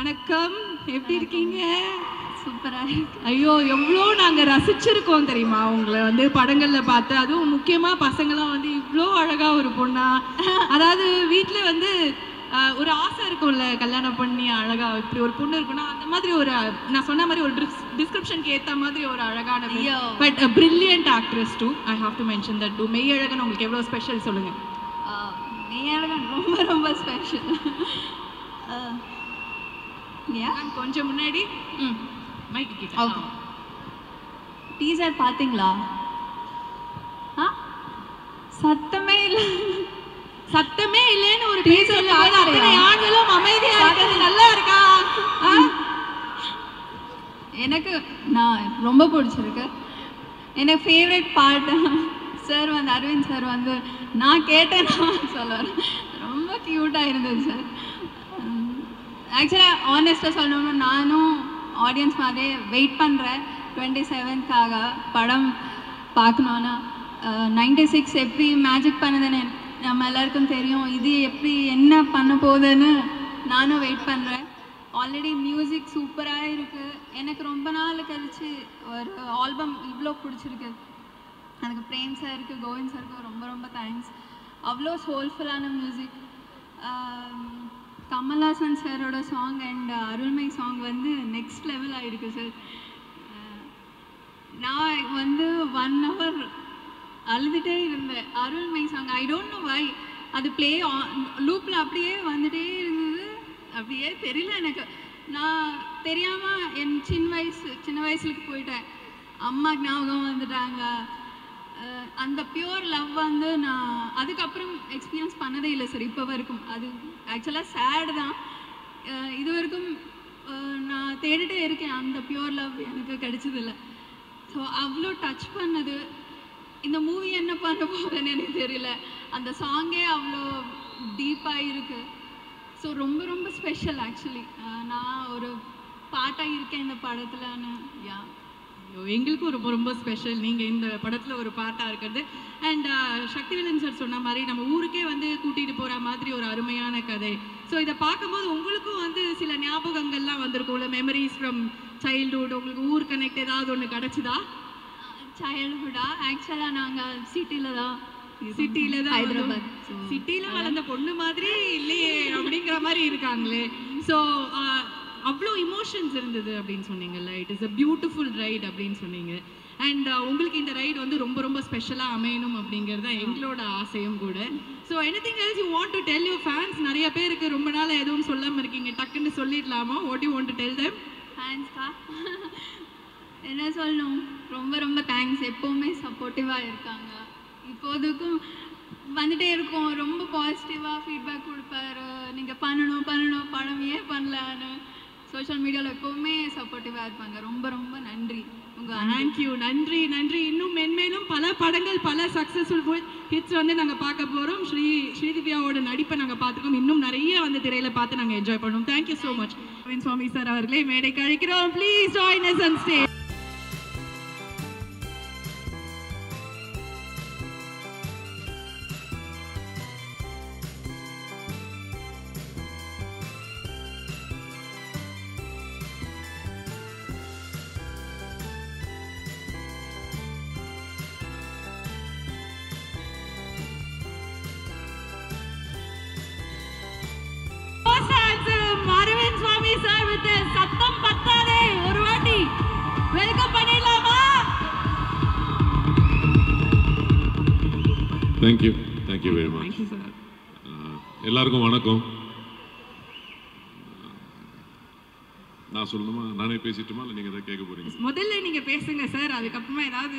வணக்கம், எப்படி இருக்கீங்க? சூப்பரா இருக்கு. ஐயோ, எவ்வளோ நாங்கள் ரசிச்சிருக்கோம் தெரியுமா உங்களை வந்து படங்களில் பார்த்து. அதுவும் முக்கியமாக பசங்களாம் வந்து இவ்வளோ அழகாக ஒரு பொண்ணா, அதாவது வீட்டில் வந்து ஒரு ஆசை இருக்கும்ல, கல்யாணம் பண்ணி அழகா இப்படி ஒரு பொண்ணு இருக்குன்னா அந்த மாதிரி ஒரு, நான் சொன்ன மாதிரி ஒரு டிஸ்கிரிப்ஷனுக்கு ஏற்ற மாதிரி ஒரு அழகான, but brilliant actress too. I have to mention that too. Meiyazhagan உங்களுக்கு எவ்வளோ ஸ்பெஷல் சொல்லுங்க. மெய்யழகன் ரொம்ப ரொம்ப ஸ்பெஷல். கொஞ்சம் முன்னாடி மைக் கிட்ட டீசர் பாத்தீங்களா? சத்தமே இல்லை, சத்தமே இல்லைன்னு ஒரு டீசர் அத்தனை ஆண்களும் அமைதியா இருக்கிறது நல்லா இருக்கா? எனக்கு நான் ரொம்ப பிடிச்சிருக்கு. எனக்கு ஃபேவரட் பார்ட் சார் வந்து அரவிந்த் சார் வந்து நான் கேட்டேன் சொல்லுவார், ரொம்ப க்யூட்டாக இருந்தது சார். ஆக்சுவலாக ஆனஸ்ட்டாக சொல்லணும்னா நானும் ஆடியன்ஸ் மாதிரியே வெயிட் பண்ணுறேன் 27th படம் பார்க்கணுன்னா. 96 எப்படி மேஜிக் பண்ணுதுன்னு நம்ம எல்லாருக்கும் தெரியும். இது எப்படி என்ன பண்ண போகுதுன்னு நானும் வெயிட் பண்ணுறேன். ஆல்ரெடி மியூசிக் சூப்பராக இருக்குது. எனக்கு ரொம்ப நாள் கழிச்சு ஒரு ஆல்பம் இவ்வளோ பிடிச்சிருக்கு. எனக்கு பிரேம் சாருக்கு கோவிந்த் சாருக்கு ரொம்ப ரொம்ப தேங்க்ஸ். அவ்வளோ சோல்ஃபுல்லான மியூசிக். கமல்ஹாசன் சாரோட சாங் அண்ட் அருள்மை சாங் வந்து நெக்ஸ்ட் லெவல் ஆகிருக்கு சார். நான் வந்து 1 hour அழுதுகிட்டே இருந்தேன். அருள்மை song I don't know why, அது ப்ளே லூப்பில் அப்படியே வந்துகிட்டே இருந்தது. அப்படியே தெரியல எனக்கு. நான் தெரியாமல் என் சின்ன வயசுக்கு போயிட்டேன். அம்மா ஞாபகம் வந்துட்டாங்க. அந்த பியூர் லவ் வந்து நான் அதுக்கப்புறம் எக்ஸ்பீரியன்ஸ் பண்ணதே இல்லை சார் இப்போ வரைக்கும். அது ஆக்சுவலாக சேடு தான். இது வரைக்கும் நான் தேடிட்டே இருக்கேன், அந்த பியூர் லவ் எனக்கு கிடைச்சதில்லை. ஸோ அவ்வளோ டச் பண்ணது. இந்த மூவி என்ன பண்ண போகுதுன்னு எனக்கு தெரியல. அந்த சாங்கே அவ்வளோ டீப்பாக இருக்குது. ஸோ ரொம்ப ரொம்ப ஸ்பெஷல் ஆக்சுவலி. நான் ஒரு பாட்டாக இருக்கேன் இந்த படத்துலன்னு. யா, எங்களுக்கும் ரொம்ப ரொம்ப ஸ்பெஷல் நீங்கள் இந்த படத்தில் ஒரு பாட்டாக இருக்கிறது. அண்ட் சக்திவேலன் சார் சொன்ன மாதிரி நம்ம ஊருக்கே வந்து கூட்டிகிட்டு போகிற மாதிரி ஒரு அருமையான கதை. ஸோ இதை பார்க்கும்போது உங்களுக்கும் வந்து சில ஞாபகங்கள்லாம் வந்திருக்கும்ல, மெமரிஸ் ஃப்ரம் சைல்டுஹுட். உங்களுக்கு ஊர் கனெக்ட் ஏதாவது ஒன்று கிடச்சிதா? சைல்டுஹுட்டா ஆக்சுவலாக நாங்கள் சிட்டியில் தான் ஹைதராபாத் சிட்டியில் வளர்ந்த பொண்ணு மாதிரி இல்லையே அப்படிங்கிற மாதிரி இருக்காங்களே. ஸோ அவ்வளோ இமோஷன்ஸ் இருந்தது அப்படின்னு சொன்னீங்கல்ல. It is a beautiful right அப்படின்னு சொன்னீங்க. அண்ட் உங்களுக்கு இந்த ரைட் வந்து ரொம்ப ரொம்ப ஸ்பெஷலாக அமையணும் அப்படிங்கிறது தான் எங்களோட ஆசையும் கூட. So anything else you want to tell your fans? நிறைய பேருக்கு ரொம்ப நாள் எதுவும் சொல்லாமல் இருக்கீங்க, டக்குன்னு சொல்லிடலாமா? What you want to tell them? ஃபேன்ஸ்க்கா என்ன சொல்லணும், ரொம்ப ரொம்ப தேங்க்ஸ். எப்போவுமே சப்போர்ட்டிவாக இருக்காங்க. இப்போதுக்கும் வந்துகிட்டே இருக்கும். ரொம்ப பாசிட்டிவாக ஃபீட்பேக் கொடுப்பாரு. நீங்கள் பண்ணணும் படம் ஏன் பண்ணலான்னு சோஷியல் மீடியாவில் எப்போவுமே சப்போர்ட்டிவாக இருப்பாங்க. ரொம்ப ரொம்ப நன்றி. தேங்க்யூ, நன்றி நன்றி. இன்னும் மென்மேலும் பல படங்கள், பல சக்ஸஸ்ஃபுல் ஹிட்ஸ் வந்து நாங்கள் பார்க்க போகிறோம். ஸ்ரீதிவ்யாவோட நடிப்பை நாங்கள் பார்த்துருக்கோம். இன்னும் நிறைய வந்து திரையில் பார்த்து நாங்கள் என்ஜாய் பண்ணுவோம். Thank you so much. Aravind Swami sir அவர்களே மேடைக்கு அழைக்கிறோம். Please join us on stage. Aravind Swami sir with சத்தம் பத்தாதே ஒரு வாட்டி வெல்கம் பண்ணிடலாமா? Thank you very much. எல்லாருக்கும் வணக்கம். நான் சொல்லணுமா, நானே பேசிட்டுமா இல்லை நீங்கள் எதாவது கேட்க போறீங்க? முதல்ல நீங்க பேசுங்க சார், அதுக்கப்புறமா ஏதாவது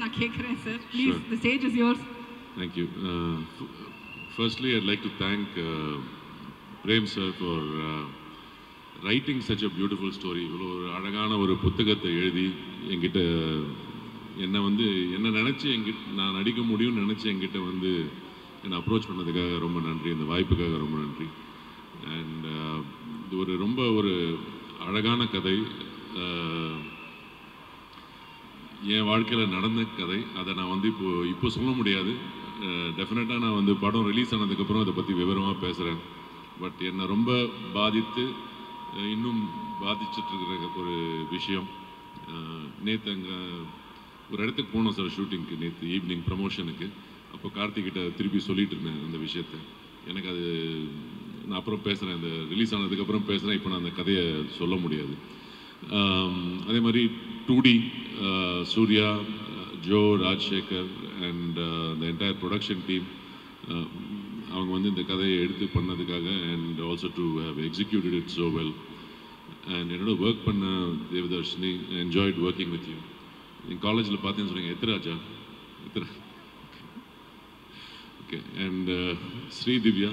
நான் கேட்குறேன் sir. Please, the stage is yours. Thank you. Firstly, I'd like to thank Prem sir for writing such a beautiful story. இவ்வளோ ஒரு அழகான ஒரு புத்தகத்தை எழுதி என்கிட்ட என்ன நினச்சி நான் நடிக்க முடியும்னு நினச்சி என்கிட்ட வந்து என்னை அப்ரோச் பண்ணதுக்காக ரொம்ப நன்றி. இந்த வாய்ப்புக்காக ரொம்ப நன்றி. அண்ட் இது ரொம்ப ஒரு அழகான கதை. என் வாழ்க்கையில் நடந்த கதை. அதை நான் வந்து இப்போ சொல்ல முடியாது. டெஃபினட்டாக நான் வந்து படம் ரிலீஸ் ஆனதுக்கப்புறம் அதை பற்றி விவரமாக பேசுகிறேன். பட் என்னை ரொம்ப பாதித்து இன்னும் பாதிச்சுட்டு இருக்கிற ஒரு விஷயம். நேற்று அங்கே ஒரு இடத்துக்கு போனோம் சார் ஷூட்டிங்க்கு, நேற்று ஈவினிங் ப்ரமோஷனுக்கு. அப்போ கார்த்திகிட்ட திருப்பி சொல்லிட்டு இருந்தேன் அந்த விஷயத்தை. எனக்கு அது நான் அப்புறம் பேசுகிறேன், அந்த ரிலீஸ் ஆனதுக்கப்புறம் பேசுகிறேன். இப்போ நான் அந்த கதையை சொல்ல முடியாது. அதே மாதிரி 2D Suriya, Jo, Rajsekar and the entire production team, அவங்க வந்து இந்த கதையை எடுத்து பண்ணதுக்காக and also to have executed it so well. And என்னோட ஒர்க் பண்ண Devadarshini, enjoyed working with you. நீங்கள் காலேஜில் பார்த்தேன்னு சொன்னீங்க, எத்திராஜா okay. And Sri Divya,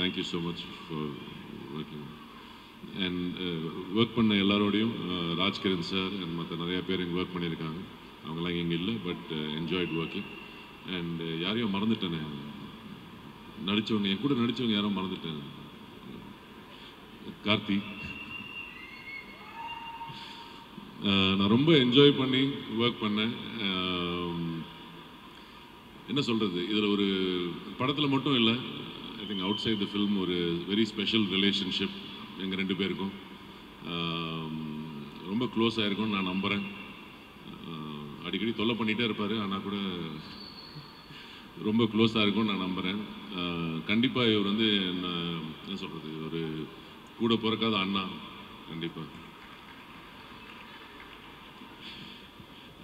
thank you so much for working. And work பண்ண எல்லாரோடையும் ராஜ்கிரண் சார் அண்ட் மற்ற நிறையா பேர் இங்கே ஒர்க் பண்ணியிருக்காங்க. அவங்களாம் இங்கே இல்லை, பட் என்ஜாய்ட் ஒர்க்கிங். அண்ட் யாரையும் மறந்துட்டேனே, நடித்தவங்க என் கூட நடித்தவங்க யாரும் மறந்துட்டேன். கார்த்தி, நான் ரொம்ப என்ஜாய் பண்ணி ஒர்க் பண்ணேன். என்ன சொல்கிறது, இதில் ஒரு படத்தில் மட்டும் இல்லை, I think outside the film ஒரு வெரி ஸ்பெஷல் ரிலேஷன்ஷிப் எங்கள் 2 பேருக்கும். ரொம்ப க்ளோஸ் ஆகிருக்கும்னு நான் நம்புகிறேன். அடிக்கடி தொல்லை பண்ணிகிட்டே இருப்பார், ஆனால் கூட ரொம்ப க்ளோஸாக இருக்கும்னு நான் நம்புகிறேன். கண்டிப்பாக இவர் வந்து என்ன சொல்கிறது, ஒரு கூட பிறக்காத அண்ணா கண்டிப்பாக.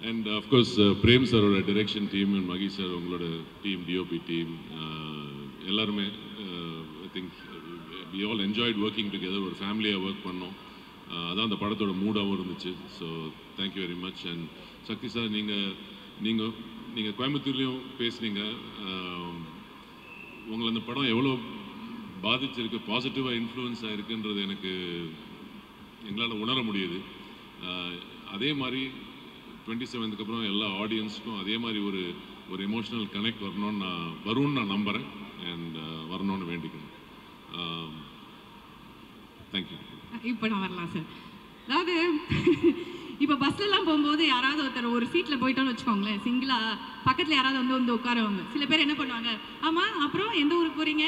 அண்ட் அஃப்கோர்ஸ் பிரேம் சாரோட direction team and Magi sir, உங்களோட டீம், டிஓபி டீம், எல்லாருமே I think we all enjoyed working together. ஒரு ஃபேமிலியாக ஒர்க் பண்ணோம். அதான் அந்த படத்தோட மூடாகவும் இருந்துச்சு. So thank you very much. And Sakthi sir, நீங்கள் கோயம்புத்தூர்லேயும் பேசுனீங்க. உங்களை அந்த படம் எவ்வளோ பாதிச்சிருக்கு, பாசிட்டிவாக இன்ஃப்ளூயன்ஸ் ஆகிருக்குன்றது எங்களால் உணர முடியுது. அதே மாதிரி 27க்கு அப்புறம் எல்லா ஆடியன்ஸுக்கும் அதே மாதிரி ஒரு எமோஷ்னல் கனெக்ட் வரும்னு நான் நம்புகிறேன். அண்ட் வரணும்னு வேண்டிக்கிறேன். தேங்க்யூ. இப்போ நான் வரலாம் சார். அதாவது இப்போ பஸ்லலாம் போகும்போது யாராவது ஒருத்தர் ஒரு சீட்டில் போயிட்டோன்னு வச்சுக்கோங்களேன், சிங்கிளாக பக்கத்தில் யாராவது வந்து உட்காருவாங்க. சில பேர் என்ன பண்ணுவாங்க, ஆமாம் அப்புறம் எந்த ஊருக்கு போகிறீங்க,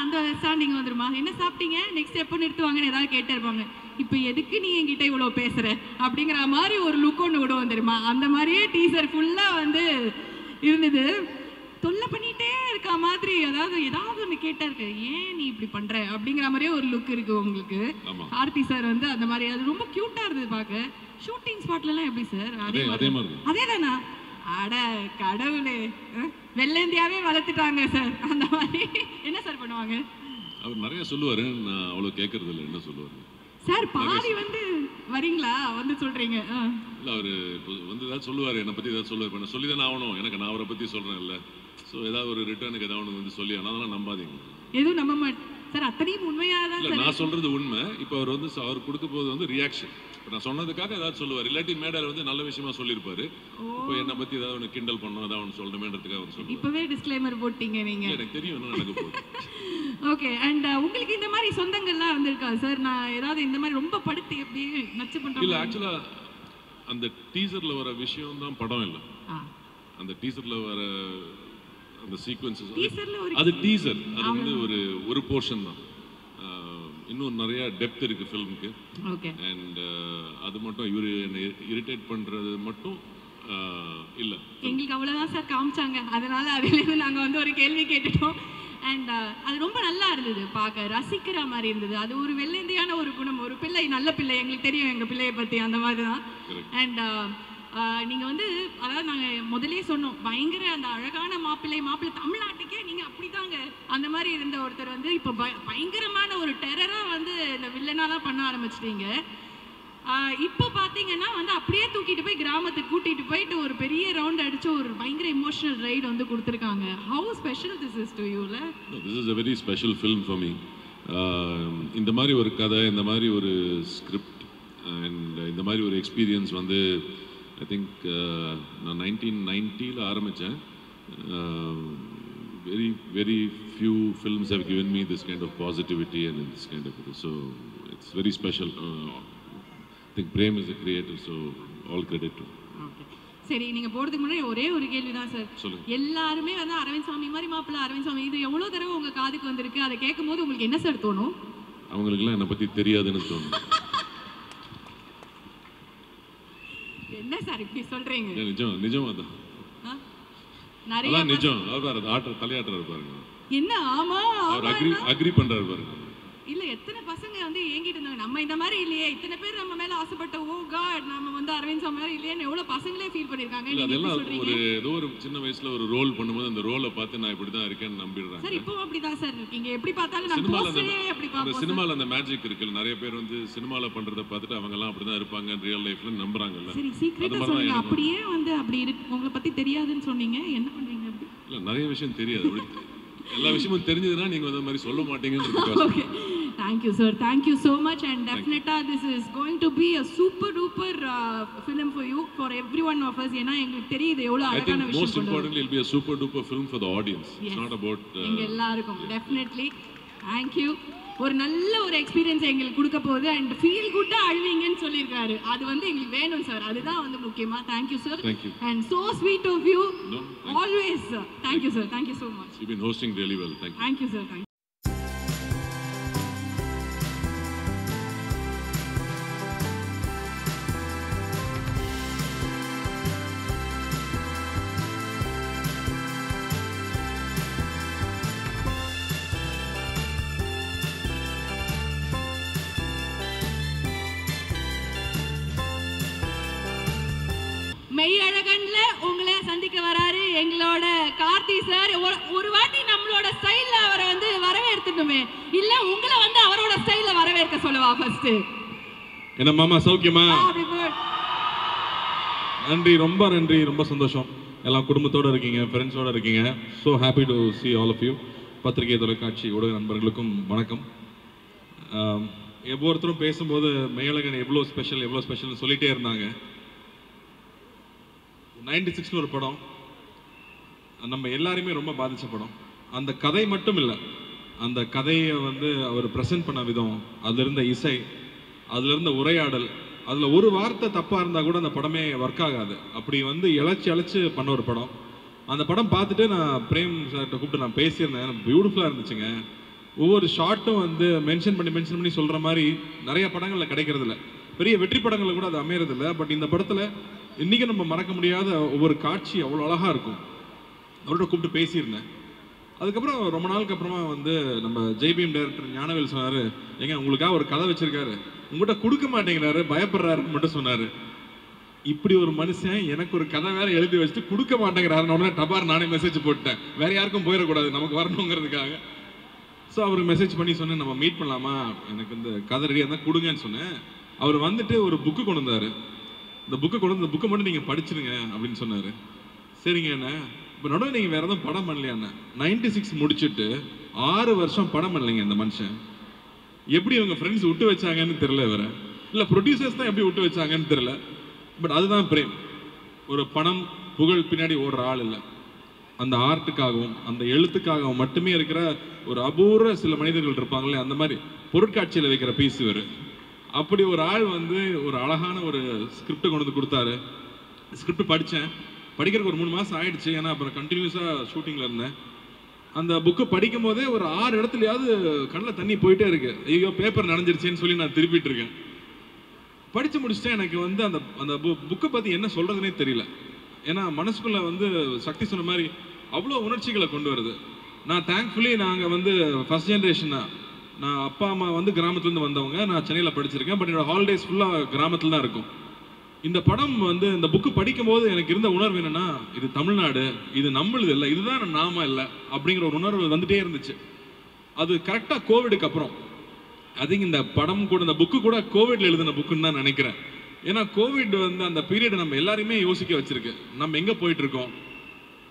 அந்த ஸ்டாண்டிங் வந்துருமா, என்ன சாப்பிட்டீங்க, நெக்ஸ்ட் எப்போ நிறுத்துவாங்கன்னு ஏதாவது கேட்டே இருப்பாங்க. இப்போ எதுக்கு நீ என்கிட்ட இவ்வளோ பேசுகிற அப்படிங்கிற மாதிரி ஒரு லுக் ஒன்று விடுவோம் தெரியுமா. அந்த மாதிரியே டீசர் ஃபுல்லாக வந்து இருந்தது. தொல்லை பண்ணிகிட்டே இருக்க மாதிரி, அதாவது ஏதாவது ஒன்று கேட்டா இருக்கு, ஏன் நீ இப்படி பண்ணுற அப்படிங்கிற மாதிரியே ஒரு லுக் இருக்குது உங்களுக்கு. கார்த்தி சார் வந்து அந்த மாதிரி, அது ரொம்ப க்யூட்டாக இருந்தது பார்க்க. ஷூட்டிங் ஸ்பாட்லலாம் எப்படி சார்? அதே தானா? அட கடவுளே, வெள்ளந்தியாவே வளர்த்துட்டாங்க சார். அந்த மாதிரி என்ன சார் பண்ணுவாங்க? அவர் நிறைய சொல்லுவார், நான் அவ்வளோ கேட்கறது இல்லை. என்ன சொல்லுவார் சார்? பாதி வந்து வரீங்களா வந்து சொல்கிறீங்க. இல்லை, அவர் வந்து ஏதாவது சொல்லுவார், என்னை பற்றி ஏதாவது சொல்லுவார். இப்போ நான் சொல்லி தானே ஆகணும், எனக்கு நான் அவரை பற்றி சொல்கிறேன் இல்லை. ஸோ ஏதாவது ஒரு ரிட்டர்னுக்கு ஏதாவது ஒன்று வந்து சொல்லி, அதெல்லாம் நம்பாதீங்க. எதுவும் நம்ப மாட்டேன் சார். அத்தனையும் உண்மையாக தான் இல்லை, நான் சொல்கிறது உண்மை. இப்போ அவர் வந்து அவர் கொடுக்க போது வந்து ரியாக்ஷன். இப்போ நான் சொன்னதுக்காக ஏதாவது சொல்லுவார், இல்லாட்டி மேடையில் வந்து நல்ல விஷயமா சொல்லியிருப்பாரு. இப்போ என்னை பற்றி ஏதாவது ஒன்று கிண்டல் பண்ணணும், ஏதாவது ஒன்று சொல்லணுமேன்றதுக்காக அவர் சொல்லுவார். இப்போவே டிஸ்க்ளைமர் போட்டீங்க நீங்கள். எனக்கு தெரியும் என்ன நடக்க போகுது. ஓகே. அண்ட் உங்களுக்கு இந்த மாதிரி சொந்தங்கள்லாம் வந்திருக்கா சார்? நான் ஏதாவது இந்த மாதிரி ரொம்ப படுத்தி எப்படி நச்சு பண்ணுறேன்? இல்லை, ஆக்சுவலாக அந்த டீசரில் வர விஷயம் தான் படம் இல்லை. அந்த டீசரில் வர அந்த சீக்வன்சஸ், அது டீசர், அது வந்து ஒரு போர்ஷன் தான். இன்னும் நிறைய டெப்த் இருக்கு ஃபிலிமுக்கு. அண்ட் அது மட்டும் இவர் என்னை இரிட்டேட் பண்ணுறது மட்டும் இல்லை. எங்களுக்கு அவ்வளோதான் சார் காமிச்சாங்க. அதனால அதுலேருந்து நாங்கள் வந்து ஒரு கேள்வி கேட்டுட்டோம். அண்ட் அது ரொம்ப நல்லா இருந்தது, பார்க்க ரசிக்கிற மாதிரி இருந்தது. அது ஒரு வெள்ளந்தியான ஒரு குணம், ஒரு பிள்ளை, நல்ல பிள்ளை, எங்களுக்கு தெரியும் எங்கள் பிள்ளையை பற்றி, அந்த மாதிரி தான். அண்ட் நீங்கள் வந்து, அதாவது நாங்கள் முதலே சொன்னோம், பயங்கர அந்த அழகான மாப்பிள்ளை தமிழ்நாட்டுக்கே நீங்கள் அப்படி தாங்க அந்த மாதிரி இருந்த ஒருத்தர் வந்து இப்போ பயங்கரமான ஒரு டெரராக வந்து இந்த வில்லனாக தான் பண்ண ஆரம்பிச்சிட்டீங்க. இப்போ பார்த்தீங்கன்னா வந்து அப்படியே தூக்கிட்டு போய் கிராமத்துக்கு கூட்டிகிட்டு போயிட்டு ஒரு பெரிய ரவுண்ட் அடித்து ஒரு பயங்கர இமோஷனல் ரைடு வந்து கொடுத்துருக்காங்க. How special this is to யூல? This is a very special film for me. இந்த மாதிரி ஒரு கதை, இந்த மாதிரி ஒரு ஸ்கிரிப்ட் அண்ட் இந்த மாதிரி ஒரு எக்ஸ்பீரியன்ஸ் வந்து ஐ திங்க் நான் 1990 ஆரம்பித்தேன். very few films have given me this kind of positivity and this kind of, so it's very special. I think Prem is the creator, so all credit to him. Okay. சரி, நீங்க போறதுக்கு முன்னாடி ஒரே ஒரு கேள்வி தான் சார். எல்லாருமே வந்து அரவிந்த் சாமி மாதிரி மாப்பிள்ள, அரவிந்த் சாமி, இது எவ்வளவு தடவை உங்க காதுக்கு வந்திருக்கு? அதை கேட்கும்போது உங்களுக்கு என்ன சார் தோணும்? அவங்களுக்குலாம் என்னை பற்றி தெரியாதுன்னு தோணும். என்ன சார் இப்படி சொல்றீங்க? நிஜம் நிஜம் அதான் நிறைய நிஜம். அவர் ஆட்ட தலையாட்டுறாரு பாருங்க. என்ன ஆமா அவர் அக்ரி பண்றாரு பாருங்க. இல்ல எத்தனை பசங்க வந்து ஏங்கிட்டு இருந்தாங்க, நம்ம இந்த மாதிரி இல்லையே, இத்தனை பேர் நம்ம மேல ஆசைப்பட்ட, ஓ காட் நம்ம வந்து அரவிந்த் சாமி மாதிரி இல்லையேன்னு எவ்வளவு பசங்களே ஃபீல் பண்ணிருக்காங்க. அதெல்லாம் ஒரு ஏதோ ஒரு சின்ன வயசுல ஒரு ரோல் பண்ணும்போது அந்த ரோலை பார்த்து நான் இப்படிதான் இருக்கேன்னு நம்பிடுறாங்க. சார் இப்போ அப்படிதான் சார் இருக்கீங்க, எப்படி பார்த்தாலும் நம்ம போஸ்டரே அப்படி பாப்போம். சினிமால அந்த மேஜிக் இருக்குல்ல, நிறைய பேர் வந்து சினிமால பண்றத பார்த்துட்டு அவங்க எல்லாம் அப்படிதான் இருப்பாங்க ரியல் லைஃப்ல நம்புறாங்கல்ல. சரி சீக்ரெட்டா சொல்லுங்க, அப்படியே வந்து அப்படி இருக்கு உங்களை பத்தி தெரியாதுன்னு சொன்னீங்க, என்ன பண்றீங்க அப்படி? இல்ல நிறைய விஷயம் தெரியாது, எல்லா விஷயமும் தெரிஞ்சதுன்னா நீங்க அந்த மாதிரி சொல்ல மாட்டீங்கன்னு. Okay, thank you sir, thank you so much, and definitely this is going to be a super duper film for you, for every one of us. ஏனா உங்களுக்கு தெரியுது எவ்வளவு அழகான விஷயம். Most importantly it will be a super duper film for the audience. It's not about எங்க எல்லாருக்கும். Definitely thank you. ஒரு நல்ல ஒரு எக்ஸ்பீரியன்ஸ் எங்களுக்கு கொடுக்க போகுது, and feel good அழுவீங்கன்னு சொல்லிருக்காரு, அது வந்து எங்களுக்கு வேணும் சார், அதுதான் வந்து முக்கியமா. thank you sir, and so sweet of you. Always sir. Thank you sir, thank you so much. You've been hosting really well. Thank you sir, thank you. மெய்யழகன்ல உங்களை சந்திக்க வராரு எங்களோட கார்த்தி சார். ஒரு வாட்டி நம்மளோட ஸ்டைல்ல அவரை வந்து வரவேற்கணுமே, இல்ல உங்களை வந்து அவரோட ஸ்டைல்ல வரவேற்க சொல்லவா ஃபர்ஸ்ட்? என்ன மாமா சௌக்கியமா? நன்றி, ரொம்ப நன்றி, ரொம்ப சந்தோஷம். எல்லாம் குடும்பத்தோட இருக்கீங்க, ஃப்ரெண்ட்ஸோட இருக்கீங்க. So happy to see all of you. பத்திரிகை, தொலைக்காட்சி ஊடக நண்பர்களுக்கும் வணக்கம். ஒவ்வொருத்தரும் பேசும்போது மெய்யழகன் எவ்வளோ ஸ்பெஷல்னு சொல்லிட்டே இருந்தாங்க. 96 ஒரு படம் நம்ம எல்லாருமே ரொம்ப பாதித்த படம். அந்த கதை மட்டும் இல்லை, அந்த கதையை வந்து அவர் ப்ரெசென்ட் பண்ண விதம், அதில் இருந்த இசை, அதில் இருந்த உரையாடல், அதில் ஒரு வார்த்தை தப்பாக இருந்தால் கூட அந்த படமே ஒர்க் ஆகாது. அப்படி வந்து இழைச்சி பண்ண ஒரு படம். அந்த படம் பார்த்துட்டு நான் பிரேம் சார்கிட்ட கூப்பிட்டு நான் பேசியிருந்தேன். பியூட்டிஃபுல்லாக இருந்துச்சுங்க. ஒவ்வொரு ஷார்ட்டும் வந்து மென்ஷன் பண்ணி சொல்கிற மாதிரி நிறைய படங்களில் கிடைக்கிறதில்ல, பெரிய வெற்றி படங்களில் கூட அது அமையறதில்லை. பட் இந்த படத்தில் இன்றைக்கி நம்ம மறக்க முடியாத ஒவ்வொரு காட்சி அவ்வளோ அழகாக இருக்கும். அவர்கிட்ட கூப்பிட்டு பேசியிருந்தேன். அதுக்கப்புறம் ரொம்ப நாளுக்கு அப்புறமா வந்து நம்ம ஜெய்பீம் டைரக்டர் ஞானவேல் சொன்னார், ஏங்க உங்களுக்காக ஒரு கதை வச்சுருக்காரு, உங்கள்கிட்ட கொடுக்க மாட்டேங்கிறாரு, பயப்படுறாருன்னு மட்டும் சொன்னார். இப்படி ஒரு மனுஷன் எனக்கு ஒரு கதை வேற எழுதி வச்சுட்டு கொடுக்க மாட்டேங்கிறாருன்னு உடனே டபார் நானே மெசேஜ் போட்டேன், வேற யாருக்கும் போயிடக்கூடாது, நமக்கு வரணுங்கிறதுக்காக. ஸோ அவருக்கு மெசேஜ் பண்ணி சொன்னேன், நம்ம மீட் பண்ணலாமா, எனக்கு இந்த கதை ரெடியாக இருந்தால் கொடுங்கன்னு சொன்னேன். அவர் வந்துட்டு ஒரு புக்கு கொண்டு வந்தார். இந்த புக்கை மட்டும் நீங்கள் படிச்சிருங்க அப்படின்னு சொன்னார். சரிங்க அண்ணா, இப்போ நடுவில் நீங்கள் வேறு எதுவும் படம் பண்ணலையாண்ணா? 96 முடிச்சுட்டு 6 வருஷம் படம் பண்ணலைங்க இந்த மனுஷன். எப்படி இவங்க ஃப்ரெண்ட்ஸ் விட்டு வச்சாங்கன்னு தெரில, வேற இல்லை ப்ரொடியூசர்ஸ் தான் எப்படி விட்டு வச்சாங்கன்னு தெரில. பட் அதுதான் பிரேம். ஒரு பணம் புகழ் பின்னாடி ஓடுற ஆள் இல்லை, அந்த ஆர்ட்டுக்காகவும் அந்த எழுத்துக்காகவும் மட்டுமே இருக்கிற ஒரு அபூர்வ சில மனிதர்கள் இருப்பாங்களே, அந்த மாதிரி பொருட்காட்சியில் வைக்கிற பீஸ் இவர். அப்படி ஒரு ஆள் வந்து ஒரு அழகான ஒரு ஸ்கிரிப்டை கொண்டு வந்து கொடுத்தாரு. ஸ்கிரிப்ட் படித்தேன், படிக்கிறதுக்கு ஒரு 3 மாதம் ஆயிடுச்சு. ஏன்னா அப்புறம் கண்டினியூஸாக ஷூட்டிங்கில் இருந்தேன். அந்த புக்கு படிக்கும் போதே ஒரு 6 இடத்துலையாவது கண்ணில் தண்ணி போயிட்டே இருக்கு. ஐயோ பேப்பர் நனைஞ்சிருச்சேன்னு சொல்லி நான் திருப்பிட்டு இருக்கேன். படித்து முடிச்சுட்டேன். எனக்கு வந்து அந்த அந்த புக்கை பற்றி என்ன சொல்கிறதுனே தெரியல. ஏன்னா மனசுக்குள்ளே வந்து சக்தி சொன்ன மாதிரி அவ்வளோ உணர்ச்சிகளை கொண்டு வருது. நான் தேங்க்ஃபுல்லி நாங்கள் வந்து ஃபஸ்ட் ஜென்ரேஷன் தான். நான் அப்பா அம்மா வந்து கிராமத்துலேருந்து வந்தவங்க, நான் சென்னையில் படிச்சிருக்கேன். பட் என்னோடய ஹாலிடேஸ் ஃபுல்லாக கிராமத்தில் தான் இருக்கும். இந்த படம் வந்து இந்த புக்கு படிக்கும் போது எனக்கு இருந்த உணர்வு என்னென்னா, இது தமிழ்நாடு, இது நம்மளுது இல்லை, இதுதான் நாம இல்லை அப்படிங்கிற ஒரு உணர்வு வந்துட்டே இருந்துச்சு. அது கரெக்டாக கோவிடுக்கு அப்புறம். அது இந்த படம் கூட இந்த புக்கு கூட கோவிட்ல எழுதின புக்குன்னு தான் நினைக்கிறேன். ஏன்னா கோவிட் வந்து அந்த பீரியட் நம்ம எல்லாரையுமே யோசிக்க வச்சிருக்கு. நம்ம எங்கே போயிட்டு இருக்கோம்,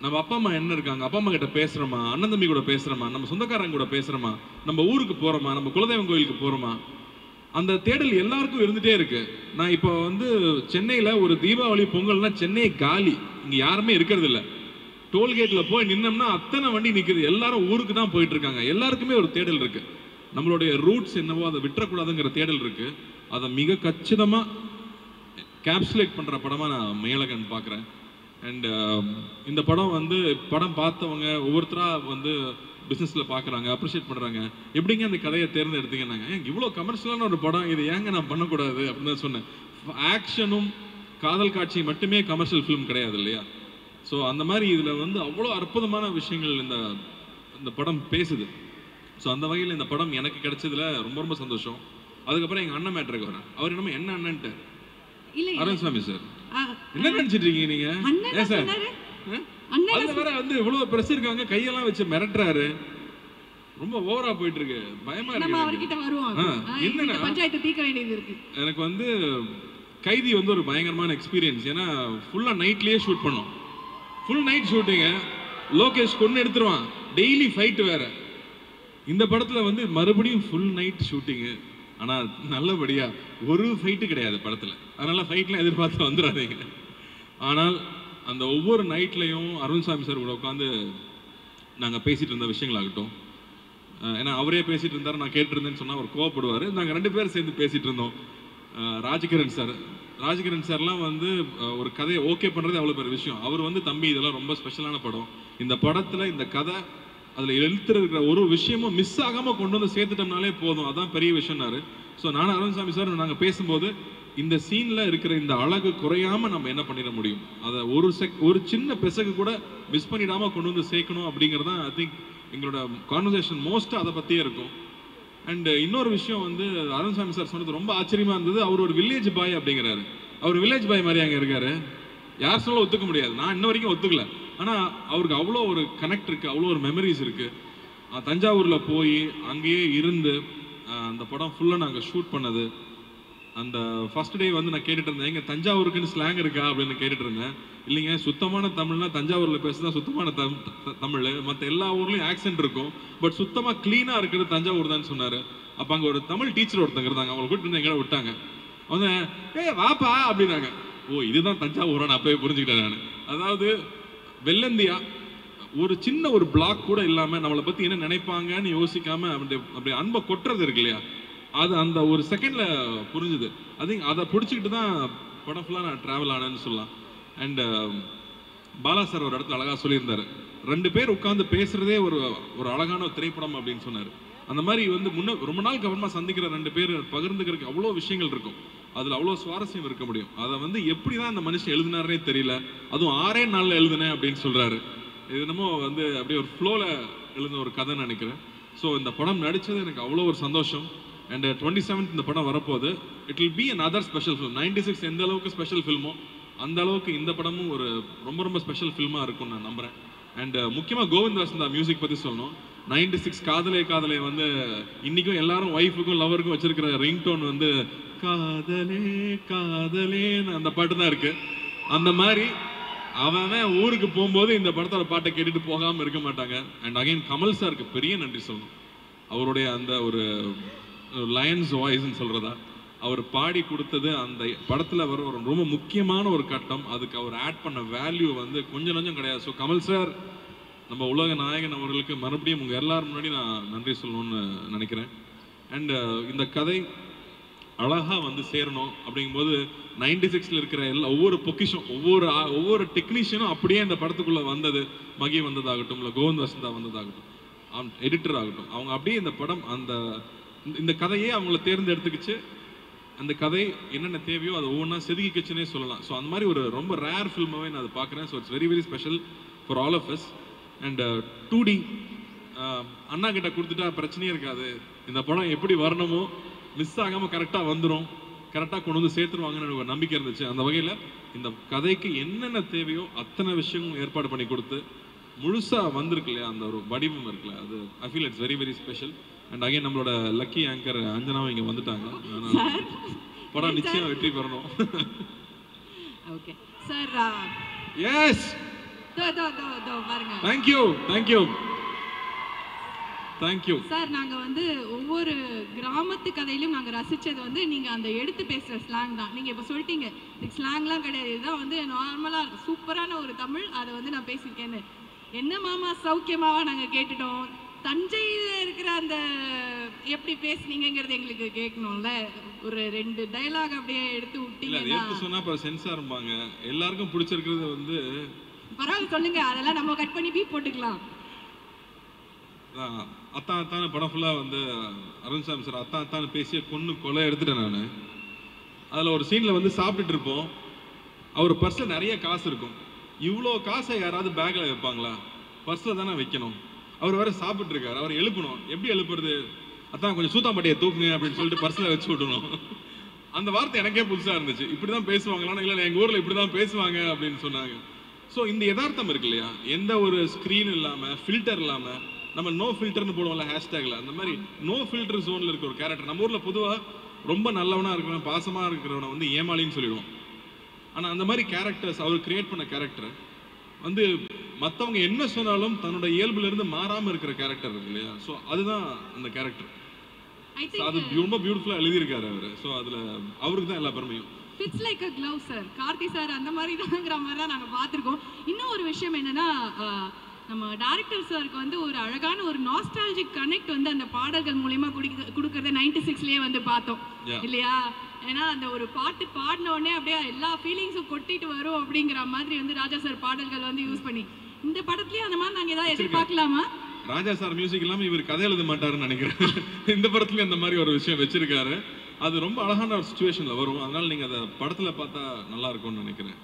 நம்ம அப்பா அம்மா என்ன இருக்காங்க, அப்பா அம்மா கிட்ட பேசுகிறோமா, அண்ணன் தம்பி கூட பேசுகிறோமா, நம்ம சொந்தக்காரங்க கூட பேசுகிறோமா, நம்ம ஊருக்கு போகிறோமா, நம்ம குலதெய்வம் கோயிலுக்கு போகிறோமா, அந்த தேடல் எல்லாருக்கும் இருந்துகிட்டே இருக்கு. நான் இப்போ வந்து சென்னையில் ஒரு தீபாவளி பொங்கல்னா சென்னை காலி, இங்கே யாருமே இருக்கிறது இல்லை. டோல்கேட்டில் போய் நின்னோம்னா அத்தனை வண்டி நிற்குது, எல்லாரும் ஊருக்கு தான் போயிட்டு இருக்காங்க. எல்லாருக்குமே ஒரு தேடல் இருக்கு. நம்மளுடைய ரூட்ஸ் என்னவோ அதை விட்டுறக்கூடாதுங்கிற தேடல் இருக்கு. அதை மிக கச்சிதமாக கேப்சுலேட் பண்ணுற படமாக நான் மெய்யழகன் பார்க்குறேன். அண்ட் இந்த படம் வந்து படம் பார்த்தவங்க ஒவ்வொருத்தராக வந்து பிஸ்னஸில் பார்க்குறாங்க, அப்ரிஷியேட் பண்ணுறாங்க, எப்படிங்க அந்த கதையை தேர்ந்தெடுத்தீங்கன்னாங்க. இவ்வளோ கமர்ஷியலான ஒரு படம், இது ஏங்க நான் பண்ணக்கூடாது அப்படின்னு தான் சொன்னேன். ஆக்ஷனும் காதல் காட்சி மட்டுமே கமர்ஷியல் ஃபிலிம் கிடையாது இல்லையா? ஸோ அந்த மாதிரி இதில் வந்து அவ்வளோ அற்புதமான விஷயங்கள் இந்த படம் பேசுது. ஸோ அந்த வகையில் இந்த படம் எனக்கு கிடைச்சதுல ரொம்ப ரொம்ப சந்தோஷம். அதுக்கப்புறம் எங்கள் அண்ணன் மேட்ருக்கு வரேன். அவர் என்னமோ என்ன அண்ணன்ட்டு அருண்சாமி சார் என்ன நினைச்சிட்டு இருக்கீங்க நீங்க? ஏன் சார் அதுல வேற வந்து இவ்வளவு பிரஸ் இருக்காங்க, கையெல்லாம் வச்சு மிரட்டுறாரு, ரொம்ப ஓவரா போயிட்டு இருக்கு, பயமா இருக்கு. என்னன்னா பஞ்சாயத்து தீர்க்க வேண்டியது இருக்கு. எனக்கு வந்து கைதி வந்து ஒரு பயங்கரமான எக்ஸ்பீரியன்ஸ். ஏன்னா ஃபுல்லா நைட்லயே ஷூட் பண்ணோம். ஃபுல் நைட் ஷூட்டிங்க. லோகேஷ் கொண்டு எடுத்துருவான், டெய்லி ஃபைட் வேற. இந்த படத்துல வந்து மறுபடியும் ஃபுல் நைட் ஷூட்டிங்கு. ஆனா நல்லபடியா ஒரு ஃபைட்டு கிடையாது படத்துல, அதனால ஃபைட்லாம் எதிர்பார்த்து வந்துடாதீங்க. ஆனால் அந்த ஒவ்வொரு நைட்லையும் அருண்சாமி சார் கூட உட்காந்து நாங்கள் பேசிட்டு இருந்த விஷயங்களாகட்டும், ஏன்னா அவரே பேசிட்டு இருந்தார், நான் கேட்டுருந்தேன்னு சொன்னால் அவர் கோவப்படுவார். நாங்கள் 2 பேரும் சேர்ந்து பேசிட்டு இருந்தோம். ராஜகிரண் சார்லாம் வந்து ஒரு கதையை ஓகே பண்ணுறது அவ்வளோ பெரிய விஷயம். அவர் வந்து தம்பி இதெல்லாம் ரொம்ப ஸ்பெஷலான படம், இந்த படத்தில் இந்த கதை அதில் எழுத்துருக்கிற ஒரு விஷயமும் மிஸ் ஆகாமல் கொண்டு வந்து சேர்த்துட்டோம்னாலே போதும், அதான் பெரிய விஷயம்னாரு. ஸோ நானும் அருண்சாமி சார் நாங்கள் பேசும்போது இந்த சீனில் இருக்கிற இந்த அழகு குறையாமல் நம்ம என்ன பண்ணிட முடியும், அதை ஒரு சின்ன பெசகு கூட மிஸ் பண்ணிடாமல் கொண்டு வந்து சேர்க்கணும் அப்படிங்கிறது தான் ஐ திங்க் எங்களோட கான்வர்சேஷன் மோஸ்ட்டாக அதை பற்றியே இருக்கும். அண்ட் இன்னொரு விஷயம் வந்து அருண்சாமி சார் சொன்னது ரொம்ப ஆச்சரியமாக இருந்தது. அவர் ஒரு வில்லேஜ் பாய் அப்படிங்கிறாரு. அவர் வில்லேஜ் பாய் மாதிரி அங்கே இருக்காரு, யார் சொல்ல ஒத்துக்க முடியாது, நான் இன்ன வரைக்கும் ஒத்துக்கல. ஆனால் அவருக்கு அவ்வளோ ஒரு கனெக்ட் இருக்குது, அவ்வளோ ஒரு மெமரிஸ் இருக்குது. தஞ்சாவூரில் போய் அங்கேயே இருந்து அந்த படம் ஃபுல்லாக நாங்கள் ஷூட் பண்ணது. அந்த ஃபர்ஸ்ட் டே வந்து நான் கேட்டுட்டு இருந்தேன், எங்கள் தஞ்சாவூருக்குன்னு ஸ்லாங் இருக்கா அப்படின்னு கேட்டுட்டு இருந்தேன். இல்லைங்க, சுத்தமான தமிழ்னா தஞ்சாவூரில் பேசுதான் சுத்தமான தமிழ், மற்ற எல்லா ஊர்லேயும் ஆக்சென்ட் இருக்கும், பட் சுத்தமாக க்ளீனாக இருக்கிறது தஞ்சாவூர் தான் சொன்னார். அப்போ அங்கே ஒரு தமிழ் டீச்சர் ஒருத்தங்க இருந்தாங்க, அவங்களை கூட்டிட்டு எங்களை விட்டாங்க. அவங்க வாப்பா அப்படின்னாங்க. ஓ இதுதான் தஞ்சாவூரா, நான் அப்பவே புரிஞ்சுக்கிட்டேன் நான். அதாவது வெள்ளந்தியா ஒரு சின்ன ஒரு பிளாக் கூட இல்லாமல் நம்மளை பற்றி என்ன நினைப்பாங்கன்னு யோசிக்காம அப்படி அன்பை கொட்டுறது இருக்கு இல்லையா, அது அந்த ஒரு செகண்ட்ல புரிஞ்சுது. அதை பிடிச்சிக்கிட்டு தான் படம் ஃபுல்லாக நான் ட்ராவல் ஆனேன்னு சொல்லலாம். அண்ட் பாலா சார் ஒரு இடத்துல அழகாக சொல்லியிருந்தாரு, 2 பேர் உட்காந்து பேசுறதே ஒரு அழகான திரைப்படம் அப்படின்னு சொன்னார். அந்த மாதிரி வந்து ரொம்ப நாளுக்கு அப்புறமா சந்திக்கிற 2 பேர் பகிர்ந்துக்கிறதுக்கு அவ்வளோ விஷயங்கள் இருக்கும், அதில் அவ்வளோ சுவாரஸ்யம் இருக்க முடியும். அதை வந்து எப்படி தான் அந்த மனுஷன் எழுதினாரே தெரியல, அதுவும் 6 நாளில் எழுதுனேன் அப்படின்னு சொல்கிறாரு. இது என்னமோ வந்து அப்படியே ஒரு ஃப்ளோவில் எழுதின ஒரு கதைன்னு நினைக்கிறேன். ஸோ இந்த படம் நடித்தது எனக்கு அவ்வளோ ஒரு சந்தோஷம். அண்ட் 27th இந்த படம் வரப்போகுது. It will be another special film. 96 எந்த அளவுக்கு ஸ்பெஷல் ஃபில்மோ அந்த அளவுக்கு இந்த படமும் ஒரு ரொம்ப ரொம்ப ஸ்பெஷல் ஃபில்மாக இருக்கும்னு நான் நம்புகிறேன். அண்ட் முக்கியமாக கோவிந்த் வசந்தா மியூசிக் பற்றி சொல்லணும். 96 காதலே வந்து இன்றைக்கும் எல்லாரும் ஒய்ஃபுக்கும் லவருக்கும் வச்சிருக்கிற ரிங்டோன் வந்து காதலே காதலேன்னு அந்த பாட்டு தான் இருக்குது. அந்த மாதிரி அவன் ஊருக்கு போகும்போது இந்த படத்தோட பாட்டை கேட்டுட்டு போகாமல் இருக்க மாட்டாங்க. அண்ட் அகைன் கமல் சாருக்கு பெரிய நன்றி சொல்லணும். அவருடைய அந்த ஒரு லயன்ஸ் வாய்ஸ்ன்னு சொல்கிறதா அவர் பாடி கொடுத்தது அந்த படத்தில் வர ஒரு ரொம்ப முக்கியமான ஒரு கட்டம். அதுக்கு அவர் ஆட் பண்ண வேல்யூ வந்து கொஞ்சம் கிடையாது. ஸோ கமல் சார் நம்ம உலக நாயகன் அவர்களுக்கு மறுபடியும் உங்கள் எல்லாரும் முன்னாடி நான் நன்றி சொல்லணும்னு நினைக்கிறேன். அண்ட் இந்த கதை அழகாக வந்து சேரணும் அப்படிங்கும்போது 96ல் இருக்கிற ஒவ்வொரு பொக்கிஷம் ஒவ்வொரு டெக்னீஷியனும் அப்படியே இந்த படத்துக்குள்ளே வந்தது. மகி வந்ததாகட்டும், இல்லை கோவிந்த் வசந்தா வந்ததாகட்டும், எடிட்டர் ஆகட்டும், அவங்க அப்படியே இந்த படம் இந்த கதையே அவங்கள தேர்ந்தெடுத்துக்கிச்சு. அந்த கதை என்னென்ன தேவையோ அதை ஒவ்வொன்றா செதுக்கிச்சுன்னே சொல்லலாம். ஸோ அந்த மாதிரி ஒரு ரொம்ப ரேர் ஃபில்மாகவே நான் அதை பார்க்குறேன். So it's very very special for all of us. And 2D அண்ணா கிட்ட கொடுத்துட்டா பிரச்சனையே இருக்காது. இந்த படம் எப்படி வரணுமோ மிஸ் ஆகாமல் கரெக்டாக வந்துடும், கரெக்டாக கொண்டு வந்து சேர்த்துருவாங்கன்னு எனக்கு ஒரு நம்பிக்கை இருந்துச்சு. அந்த வகையில் இந்த கதைக்கு என்னென்ன தேவையோ அத்தனை விஷயங்களும் ஏற்பாடு பண்ணி கொடுத்து முழுசாக வந்திருக்கு இல்லையா, அந்த ஒரு வடிவம் இருக்குல்ல, அது I feel it's very very special. And again நம்மளோட லக்கி ஆங்கர் அஞ்சனாவும் இங்கே வந்துட்டாங்க. படம் நிச்சயம் வெற்றி பெறணும். Okay sir. எஸ் பாருங்க. Thank you sir. நாங்கள் வந்து ஒவ்வொரு கிராமத்து கதையிலும் நாங்கள் ரசித்தது வந்து நீங்கள் அந்த எடுத்து பேசுகிற ஸ்லாங் தான். நீங்கள் இப்போ சொல்லிட்டீங்க இதுக்கு ஸ்லாங்லாம் கிடையாது, இதுதான் வந்து நார்மலாக சூப்பரான ஒரு தமிழ், அதை வந்து நான் பேசியிருக்கேன்னு. என்ன மாமா சௌக்கியமாவா நாங்கள் கேட்டுட்டோம். தஞ்சையில் இருக்கிற அந்த எப்படி பேசுனீங்கிறது எங்களுக்கு கேட்கணும்ல. ஒரு 2 டைலாக் அப்படியே எடுத்து விட்டீங்கன்னா சொன்னா அப்புறம் சென்சார் இருப்பாங்க. எல்லாருக்கும் பிடிச்சிருக்கிறது வந்து பரவாயில்ல சொல்லுங்க, அதெல்லாம் நம்ம கட் பண்ணி பீப் போட்டுக்கலாம். அத்தான் அத்தான படம் ஃபுல்லாக வந்து அருண்சாமி சார் அத்தான் அத்தான பேசிய கொலை எடுத்துட்டேன் நான். அதில் ஒரு சீனில் வந்து சாப்பிட்டுட்டு இருப்போம். அவர் பர்ஸில் நிறைய காசு இருக்கும். இவ்வளோ காசை யாராவது பேக்கில் வைப்பாங்களா? பர்ஸில் தானே வைக்கணும். அவர் வேறு சாப்பிட்டு இருக்காரு. அவர் எழுப்பணும். எப்படி எழுப்புறது? அதான் கொஞ்சம் சூத்தாம்பட்டியை தூக்குங்க அப்படின்னு சொல்லிட்டு பர்ஸில் வச்சு விடணும். அந்த வார்த்தை எனக்கே புதுசாக இருந்துச்சு. இப்படி தான் பேசுவாங்களான்னு. இல்லை எங்கள் ஊரில் இப்படி தான் பேசுவாங்க அப்படின்னு சொன்னாங்க. ஸோ இந்த யதார்த்தம் இருக்கு இல்லையா, எந்த ஒரு ஸ்க்ரீன் இல்லாமல் ஃபில்டர் இல்லாமல், நம்ம நோ ஃபில்டர்னு போடுவோம்ல ஹேஷ்டேக்ல, அந்த மாதிரி நோ ஃபில்டர் ஜோனில் இருக்க ஒரு கேரக்டர். நம்ம ஊரில் பொதுவாக ரொம்ப நல்லவனாக இருக்கிறவன் பாசமாக இருக்கிறவனை வந்து ஏமாளின்னு சொல்லிடுவோம். ஆனால் அந்த மாதிரி கேரக்டர்ஸ் அவர் கிரியேட் பண்ண கேரக்டர் வந்து மற்றவங்க என்ன சொன்னாலும் தன்னோட இயல்புலேருந்து மாறாமல் இருக்கிற கேரக்டர் இருக்கு இல்லையா. ஸோ அதுதான் அந்த கேரக்டர். அது ரொம்ப பியூட்டிஃபுல்லாக எழுதியிருக்காரு அவர். ஸோ அதில் அவருக்கு தான் எல்லா பெருமையும். Fits like a glove sir. Karthi sir அந்த மாதிரி தான்ங்கிற மாதிரி தான் நாங்கள் பார்த்துருக்கோம். இன்னும் ஒரு விஷயம் என்னன்னா, நம்ம டைரக்டர் சாருக்கு வந்து ஒரு அழகான ஒரு நாஸ்டாலஜிக் கனெக்ட் வந்து அந்த பாடல்கள் மூலயமா கொடுக்கறத 96லயே வந்து பார்த்தோம் இல்லையா. ஏன்னா அந்த ஒரு பாட்டு பாடின உடனே அப்படியே எல்லா ஃபீலிங்ஸும் கொட்டிட்டு வரும் அப்படிங்கிற மாதிரி வந்து ராஜா சார் பாடல்கள் வந்து யூஸ் பண்ணி இந்த படத்துலயும் அந்த மாதிரி நாங்கள் ஏதாவது எதிர்பார்க்கலாமா? ராஜா சார் மியூசிக் இல்லாமல் இவர் கதை எழுத மாட்டாருன்னு நினைக்கிறேன். இந்த படத்துலயும் அந்த மாதிரி ஒரு விஷயம் வச்சிருக்காரு. அது ரொம்ப அழகான ஒரு சிச்சுவேஷன்ல வரும். அதனால நீங்க அதை படத்துல பார்த்தா நல்லா இருக்கும்னு நினைக்கிறேன்.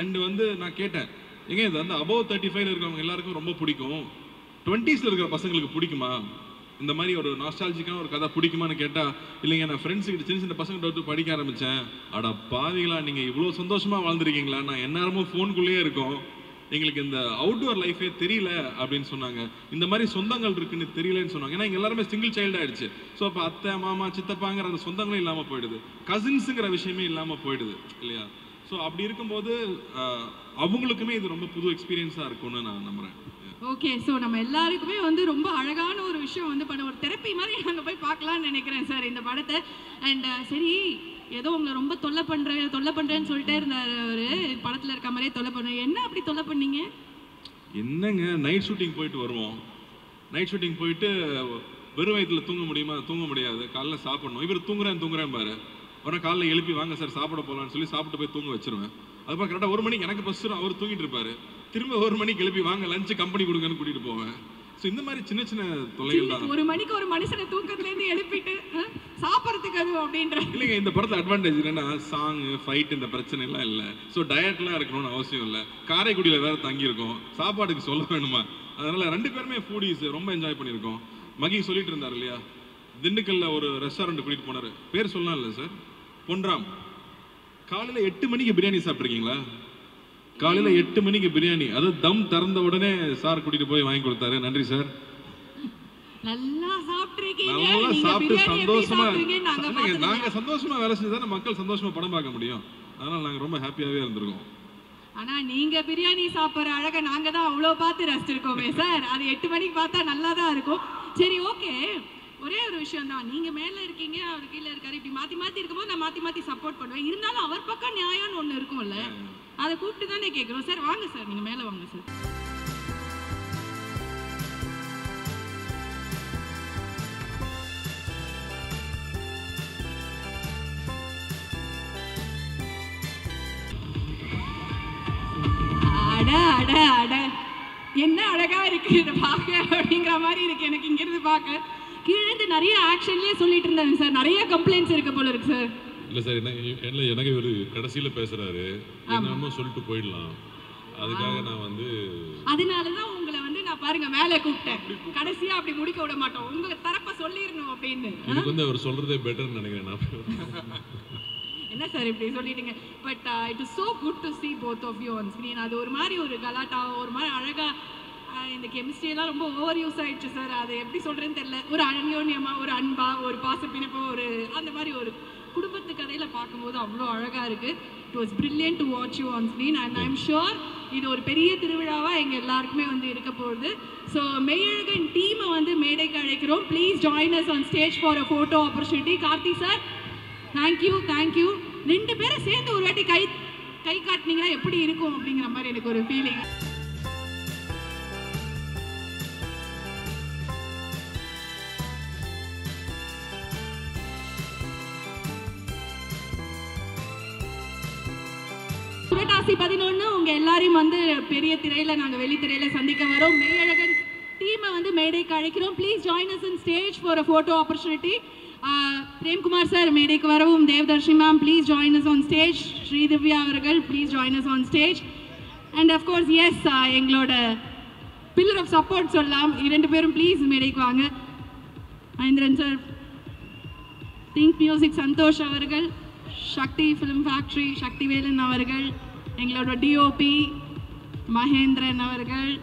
அண்ட் வந்து நான் கேட்டேன், எங்க இது வந்து above 35 இருக்கவங்க எல்லாருக்கும் ரொம்ப பிடிக்கும், 20ஸ்ல இருக்கிற பசங்களுக்கு பிடிக்குமா, இந்த மாதிரி ஒரு நாஸ்டாலஜிக்கான ஒரு கதை பிடிக்குமான்னு கேட்டா, இல்லைங்க நான் ஃப்ரெண்ட்ஸ் கிட்ட சின்ன சின்ன பசங்க டவுட் படிக்க ஆரம்பிச்சேன். அடா பாவிகளா, நீங்க இவ்வளவு சந்தோஷமா வாழ்ந்துருக்கீங்களா, நான் எந்நேரமும் ஃபோனுக்குள்ளேயே இருக்கோம், எங்களுக்கு இந்த அவுட்டோர் லைஃபே தெரியல அப்படின்னு சொன்னாங்க. இந்த மாதிரி சொந்தங்கள் இருக்குன்னு தெரியலன்னு சொன்னாங்க. ஏன்னா இங்க எல்லாருமே சிங்கிள் சைல்டு ஆயிடுச்சு. ஸோ அப்போ அத்தை மாமா சித்தப்பாங்கிற அந்த சொந்தங்களும் இல்லாமல் போயிடுது, கசின்ஸுங்கிற விஷயமே இல்லாமல் போயிடுது இல்லையா. ஸோ அப்படி இருக்கும்போது அவங்களுக்குமே இது ரொம்ப புது எக்ஸ்பீரியன்ஸாக இருக்கும்னு நான் நம்புறேன். ஓகே, ஸோ நம்ம எல்லாருக்குமே வந்து ரொம்ப அழகான ஒரு விஷயம் வந்து பண்ண ஒரு தெரப்பி மாதிரி நாங்கள் போய் பார்க்கலான்னு நினைக்கிறேன் சார் இந்த படத்தை. அண்ட் சரி, ஏதோ உங்களை ரொம்ப தொல்லை பண்ணுறேன்னு சொல்லிட்டே இருந்தார் அவர். படத்தில் இருக்க மாதிரியே தொல்லை பண்ணுறேன். என்ன அப்படி தொல்லை பண்ணீங்க? என்னங்க, நைட் ஷூட்டிங் போயிட்டு வருவோம். நைட் ஷூட்டிங் போயிட்டு வெறும் வயிற்றில் தூங்க முடியுமா? தூங்க முடியாது. காலைல சாப்பிடணும். இவர் தூங்குறேன் பாரு. உடனே காலைல எழுப்பி வாங்க சார் சாப்பிட போகலான்னு சொல்லி சாப்பிட்டு போய் தூங்க வச்சிருவேன். அதுக்கப்புறம் கரெக்டாக 1 மணிக்கு எனக்கு பஸ் அவர் தூங்கிட்டு இருப்பாரு. திரும்ப 1 மணிக்கு எழுப்பி வாங்க லஞ்சு கம்பெனி கொடுங்கன்னு கூட்டிட்டு போவேன். ஸோ இந்த மாதிரி சின்ன சின்ன தொல்லைகள் தான். 1 மணிக்கு ஒரு மனுஷனை தூக்கத்துலேருந்து எழுப்பிட்டு சாப்பிட்றதுக்கு அது அப்படின்ற இல்லைங்க. இந்த படத்தில் அட்வான்டேஜ் என்னன்னா, சாங் ஃபைட் இந்த பிரச்சனை எல்லாம் இல்லை. ஸோ டயட்லாம் இருக்கணும்னு அவசியம் இல்லை. காரைக்குடியில் வேற தங்கியிருக்கோம், சாப்பாடுக்கு சொல்ல வேணுமா. அதனால 2 பேருமே ஃபூடிஸ் ரொம்ப என்ஜாய் பண்ணியிருக்கோம். மகி சொல்லிட்டு இருந்தார் இல்லையா, திண்டுக்கல்ல ஒரு ரெஸ்டாரண்ட் கூட்டிட்டு போனாரு. பேர் சொல்லலாம் இல்லை சார், பொன்ராம். காலையில் 8 மணிக்கு பிரியாணி சாப்பிட்ருக்கீங்களா? காலையில் 8 மணிக்கு பிரியாணி, அது தம் திறந்த உடனே சார் கூட்டிட்டு போய் வாங்கி கொடுத்தாரு. நன்றி சார். நல்லா சாப்பிட்டுருக்கீங்க. நல்லா சாப்பிட்டு சந்தோஷமா, நாங்க சந்தோஷமா வேலை செஞ்சு மக்கள் சந்தோஷமா படம் பார்க்க முடியும். அதனால நாங்க ரொம்ப ஹாப்பியாவே இருந்திருக்கோம். ஆனா நீங்க பிரியாணி சாப்பிட்ற அழகை நாங்க தான் அவ்வளோ பார்த்து ரசிச்சிருக்கோமே சார். அது 8 மணிக்கு பார்த்தா நல்லா தான் இருக்கும். சரி, ஓகே, ஒரே ஒரு விஷயம் தான், நீங்க மேல இருக்கீங்க அவர் கீழே இருக்காரு, இப்படி மாத்தி இருக்கும்போது நான் மாத்தி சப்போர்ட் பண்ணுவேன். இருந்தாலும் அவர் பக்கம் நியாயம்னு ஒண்ணு இருக்கும்ல, அதை கூப்பிட்டு தானே கேட்குறோம். சார் வாங்க சார், நீங்க மேல வாங்க சார். அட என்ன அழகா இருக்கு இதை பார்க்க அப்படிங்கிற மாதிரி இருக்கு எனக்கு இங்கிருந்து பார்க்க. கீழே நிறைய ஆக்ஷன்லயே சொல்லிட்டு இருந்தாங்க சார், நிறைய கம்ப்ளைண்ட்ஸ் இருக்கு போல இருக்கு சார். இல்லை சார், எனக்கு ஒரு கடைசியில் பேசுறாரு, என்னமோ சொல்லிட்டு போயிடலாம், அதுக்காக நான் வந்து அதனாலதான் உங்களை வந்து நான் பாருங்க மேலே கூப்பிட்டேன். கடைசியா அப்படி முடிக்க விட மாட்டோம், உங்க தரப்ப சொல்லிடணும் அப்படின்னு. எனக்கு வந்து அவர் சொல்றதே பெட்டர்னு நினைக்கிறேன் நான். என்ன சார் இப்படி சொல்லிட்டீங்க. But it is so good to see both of you on screen. அது ஒரு மாதிரி ஒரு கலாட்டா, ஒரு மாதிரி அழகா, இந்த கெமிஸ்ட்ரியெல்லாம் ரொம்ப ஓவர் யூஸ் ஆயிடுச்சு சார். அதை எப்படி சொல்றேன்னு தெரியல. ஒரு அந்யோன்யமா, ஒரு அன்பா, ஒரு பாசப்பிணைப்போ, ஒரு அந்த மாதிரி ஒரு குடும்பத்து கதையில பார்க்கும்போது அவ்வளோ அழகா இருக்கு. It was brilliant to watch you on screen and I'm sure இது ஒரு பெரிய திருவிழாவா எங்க எல்லாருக்குமே வந்து இருக்க போகுது. ஸோ மெய்யழகன் டீமை வந்து மேடைக்கு அழைக்கிறோம். Please join us on stage for a photo opportunity. Karthi sir, thank you. 2 பேரும் சேர்ந்து ஒரு வாட்டி கை காட்டினீங்கன்னா எப்படி இருக்கும் அப்படிங்கிற மாதிரி எனக்கு ஒரு ஃபீலிங். புரட்டாசி 11 உங்க எல்லாரையும் வந்து பெரிய திரையில நாங்க வெளி திரையில சந்திக்க வரோம். மெய்யழகன் டீமை வந்து மேடைக்கு அழைக்கிறோம். Please join us in stage for a photo opportunity. Premkumar sir மேடைக்கு வரவும், Devadharshini ma'am please join us on stage, Sridivya அவர்கள் please join us on stage. And of course yes, எங்களோட பில்லர் ஆஃப் சப்போர்ட் சொல்லலாம், இரண்டு பேரும் ப்ளீஸ் மேடைக்கு வாங்க. Mahendran sir, think music Santhosh அவர்கள், சக்தி ஃபிலிம் ஃபேக்ட்ரி சக்திவேலன் அவர்கள், எங்களோட டிஓபி மகேந்திரன் அவர்கள்,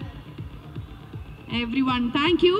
everyone, thank you.